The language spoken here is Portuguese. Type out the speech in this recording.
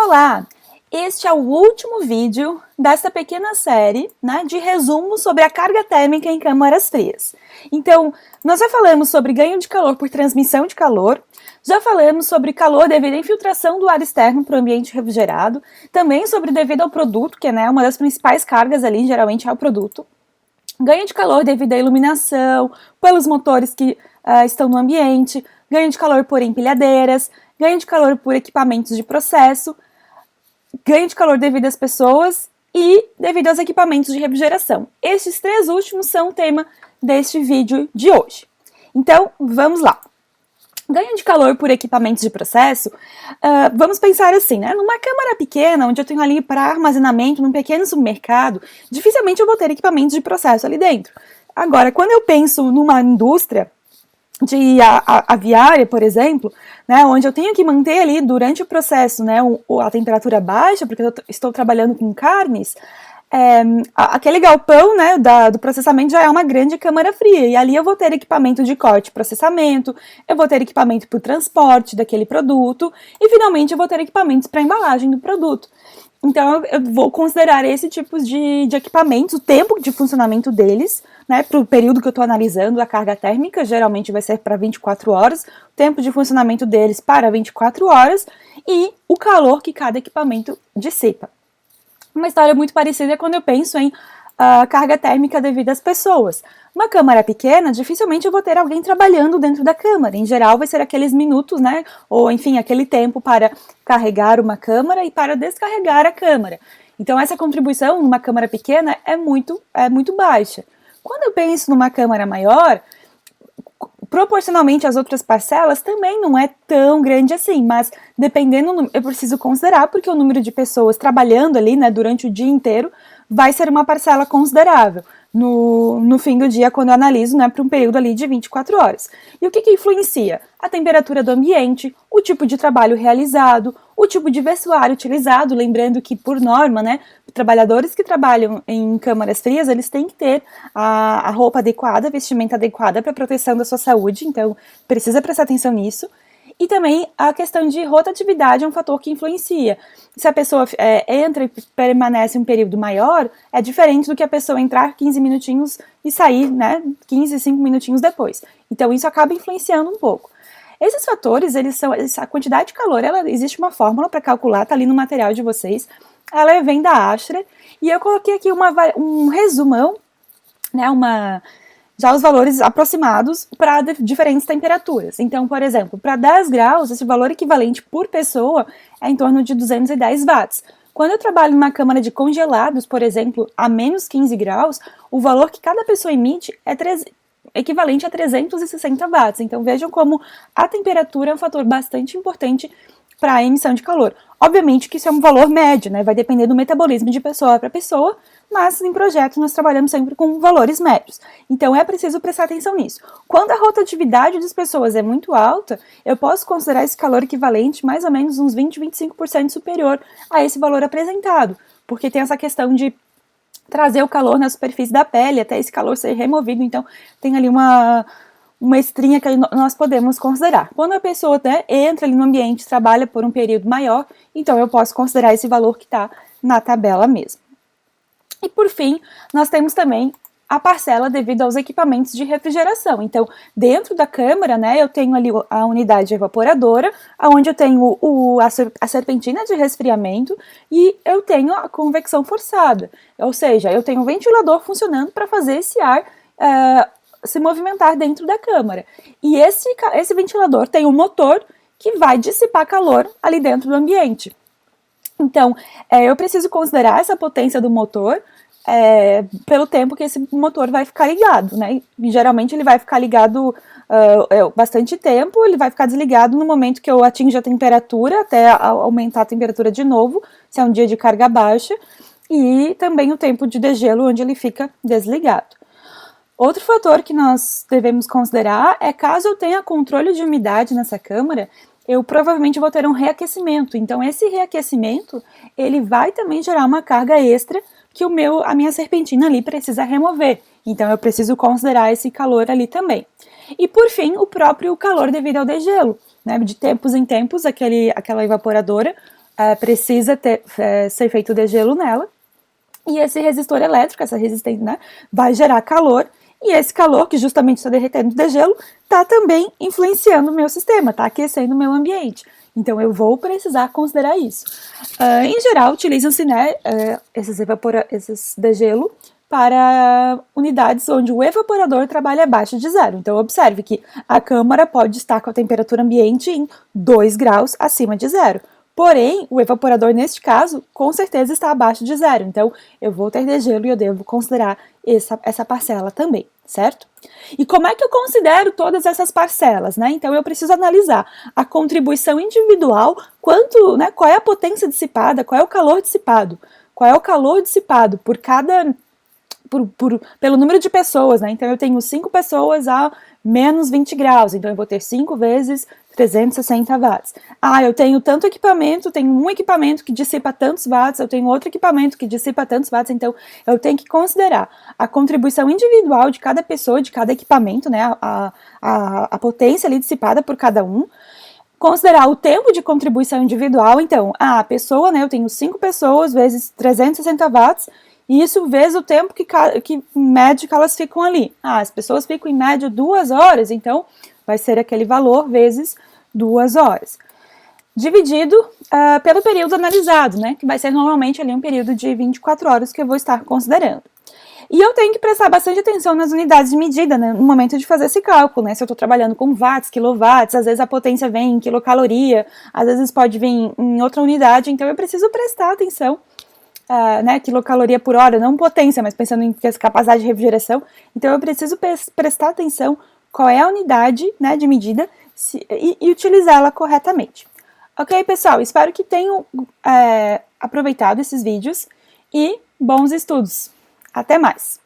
Olá! Este é o último vídeo dessa pequena série, né, de resumo sobre a carga térmica em câmaras frias. Então, nós já falamos sobre ganho de calor por transmissão de calor, já falamos sobre calor devido à infiltração do ar externo para o ambiente refrigerado, também sobre devido ao produto, que é, né, uma das principais cargas ali, geralmente é o produto. Ganho de calor devido à iluminação, pelos motores que estão no ambiente, ganho de calor por empilhadeiras, ganho de calor por equipamentos de processo, ganho de calor devido às pessoas e devido aos equipamentos de refrigeração. Estes três últimos são o tema deste vídeo de hoje. Então, vamos lá. Ganho de calor por equipamentos de processo, vamos pensar assim, né? Numa câmara pequena, onde eu tenho ali para armazenamento, num pequeno supermercado, dificilmente eu vou ter equipamentos de processo ali dentro. Agora, quando eu penso numa indústria de aviária, por exemplo, né, onde eu tenho que manter ali durante o processo, né, a temperatura baixa, porque eu estou trabalhando com carnes, aquele galpão, né, do processamento já é uma grande câmara fria, e ali eu vou ter equipamento de corte e processamento, eu vou ter equipamento para o transporte daquele produto, e finalmente eu vou ter equipamentos para a embalagem do produto. Então eu vou considerar esse tipo de equipamentos, o tempo de funcionamento deles, né, para o período que eu estou analisando, a carga térmica geralmente vai ser para 24 horas, o tempo de funcionamento deles para 24 horas e o calor que cada equipamento dissipa. Uma história muito parecida é quando eu penso em carga térmica devido às pessoas. Uma câmara pequena, dificilmente eu vou ter alguém trabalhando dentro da câmara. Em geral, vai ser aqueles minutos, né? Ou, enfim, aquele tempo para carregar uma câmara e para descarregar a câmara. Então, essa contribuição numa câmara pequena é muito baixa. Quando eu penso numa câmara maior, proporcionalmente às outras parcelas, também não é tão grande assim, mas dependendo, eu preciso considerar, porque o número de pessoas trabalhando ali, né, durante o dia inteiro, vai ser uma parcela considerável no fim do dia, quando eu analiso, né, para um período ali de 24 horas. E o que influencia? A temperatura do ambiente, o tipo de trabalho realizado, o tipo de vestuário utilizado, lembrando que, por norma, né, trabalhadores que trabalham em câmaras frias, eles têm que ter a roupa adequada, a vestimenta adequada para a proteção da sua saúde, então precisa prestar atenção nisso. E também a questão de rotatividade é um fator que influencia. Se a pessoa entra e permanece um período maior, é diferente do que a pessoa entrar 15 minutinhos e sair, né, 15, 5 minutinhos depois. Então isso acaba influenciando um pouco. Esses fatores, a quantidade de calor, existe uma fórmula para calcular, tá ali no material de vocês, ela vem da Ashra, e eu coloquei aqui um resumão, né, já os valores aproximados para diferentes temperaturas. Então, por exemplo, para 10 graus, esse valor equivalente por pessoa é em torno de 210 watts. Quando eu trabalho numa câmara de congelados, por exemplo, a menos 15 graus, o valor que cada pessoa emite é equivalente a 360 watts. Então, vejam como a temperatura é um fator bastante importante para a emissão de calor. Obviamente que isso é um valor médio, né? Vai depender do metabolismo de pessoa para pessoa, mas em projetos nós trabalhamos sempre com valores médios. Então é preciso prestar atenção nisso. Quando a rotatividade das pessoas é muito alta, eu posso considerar esse calor equivalente mais ou menos uns 20, 25% superior a esse valor apresentado, porque tem essa questão de trazer o calor na superfície da pele até esse calor ser removido, então tem ali uma estrinha que nós podemos considerar. Quando a pessoa, né, entra ali no ambiente, trabalha por um período maior, então eu posso considerar esse valor que está na tabela mesmo. E por fim, nós temos também a parcela devido aos equipamentos de refrigeração. Então, dentro da câmara, né, eu tenho ali a unidade evaporadora, onde eu tenho a serpentina de resfriamento e eu tenho a convecção forçada. Ou seja, eu tenho um ventilador funcionando para fazer esse ar se movimentar dentro da câmara. E esse ventilador tem um motor que vai dissipar calor ali dentro do ambiente. Então, eu preciso considerar essa potência do motor pelo tempo que esse motor vai ficar ligado, né? E, geralmente ele vai ficar ligado bastante tempo, ele vai ficar desligado no momento que eu atinjo a temperatura, até aumentar a temperatura de novo, se é um dia de carga baixa, e também o tempo de degelo, onde ele fica desligado. Outro fator que nós devemos considerar é caso eu tenha controle de umidade nessa câmara, eu provavelmente vou ter um reaquecimento. Então esse reaquecimento, ele vai também gerar uma carga extra que a minha serpentina ali precisa remover. Então eu preciso considerar esse calor ali também. E por fim, o próprio calor devido ao degelo, né? De tempos em tempos, aquela evaporadora precisa ser feito o degelo nela, e esse resistor elétrico, essa resistência, né, vai gerar calor, e esse calor, que justamente está derretendo o degelo, está também influenciando o meu sistema, está aquecendo o meu ambiente. Então, eu vou precisar considerar isso. Em geral, utilizam-se, né, esses degelo para unidades onde o evaporador trabalha abaixo de zero. Então, observe que a câmara pode estar com a temperatura ambiente em 2 graus acima de zero. Porém, o evaporador, neste caso, com certeza está abaixo de zero. Então, eu vou ter degelo e eu devo considerar essa parcela também, certo? E como é que eu considero todas essas parcelas, né? Então, eu preciso analisar a contribuição individual, qual é a potência dissipada, qual é o calor dissipado. Qual é o calor dissipado por cada... pelo número de pessoas, né? Então, eu tenho 5 pessoas a menos 20 graus, então eu vou ter 5 vezes 360 watts. Eu tenho tanto equipamento, tenho um equipamento que dissipa tantos watts, eu tenho outro equipamento que dissipa tantos watts, então eu tenho que considerar a contribuição individual de cada pessoa, de cada equipamento, né? A potência ali dissipada por cada um. Considerar o tempo de contribuição individual, então, a pessoa, né? Eu tenho 5 pessoas vezes 360 watts, e isso vezes o tempo que em média que elas ficam ali. As pessoas ficam em média 2 horas, então vai ser aquele valor vezes 2 horas. Dividido pelo período analisado, né? Que vai ser normalmente ali um período de 24 horas que eu vou estar considerando. E eu tenho que prestar bastante atenção nas unidades de medida, né, no momento de fazer esse cálculo, né? Se eu estou trabalhando com watts, quilowatts, às vezes a potência vem em quilocaloria, às vezes pode vir em outra unidade, então eu preciso prestar atenção. Né, quilocaloria por hora, não potência, mas pensando em capacidade de refrigeração. Então eu preciso prestar atenção qual é a unidade, né, de medida e utilizá-la corretamente. Ok, pessoal? Espero que tenham aproveitado esses vídeos e bons estudos. Até mais!